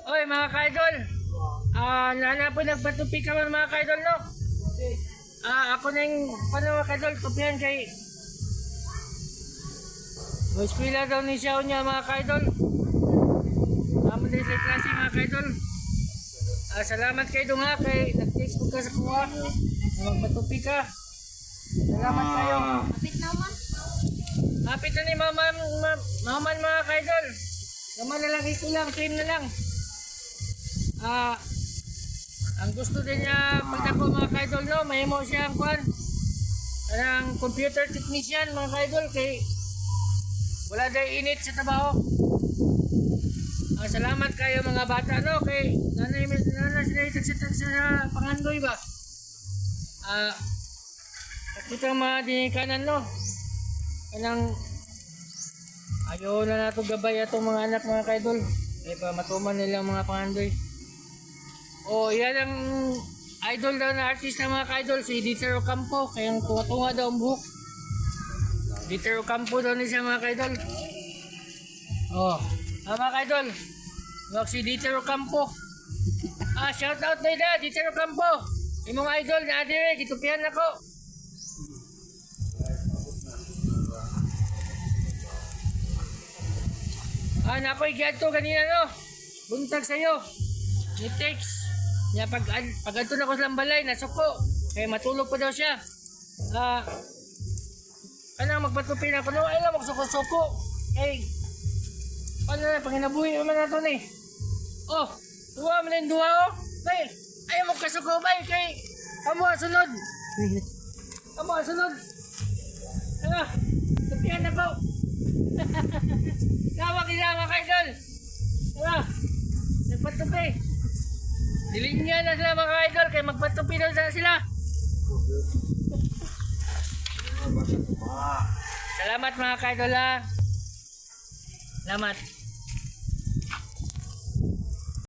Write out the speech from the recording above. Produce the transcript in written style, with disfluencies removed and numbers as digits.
Oy mga kaidol. Nana po nagpatupi ka man mga kaidol no. Ako na yung paano mga kaidol tupihan kay Eskwela daw ni siya niya mga kaidol. Naman din sa klase mga kaidol. Salamat kay Dunga kay nag-Facebook ka sa kuha. Magpatupi ka. Salamat kayo. Kapit naman. Kapit na ni maman mga kaidol. Naman na lang ito lang, cream na lang. Ang gusto din niya pag ako mga kaidol no, may mo siya ang kwan. Ang computer technician mga kaidol kay wala day init sa trabaho. Salamat kayo mga bata no kay nanay sila sa pangandoy ba. Kita mga dinikanan no. Kanang ayaw na nato gabay atong mga anak mga kaidol. Kaya pa matuman nilang mga pangandoy. Yan ang idol daw na artist na mga kaidol si Dieter Ocampo. Kayang tunga-tunga daw ang buhok. Dieter Ocampo daw niya siya mga kaidol. Mga kaidol. Huwag si Dieter Ocampo. Shout out na ida Dieter Ocampo. Imong idol na adire, gitupihan ako. Nakoy giadto kanina no. Buntag sayo. Ni text. Nya pag adto na ko sa balay nasuko. Kaya matulog pa daw siya. Kanang magpatupi na ko no, ay lang magsuko-suko. Paano na panginabuhi naman nato ni. Duwa man yung duwa Bay, ayaw mo kasuko bay kay amo sunod. Amo sunod. Tupihan na ko. Tawa kita mga kaidol. Nagpatupi. Dilinya na sila mga kaidol kaya magpatupi daw sila. Salamat mga kaidol. Salamat.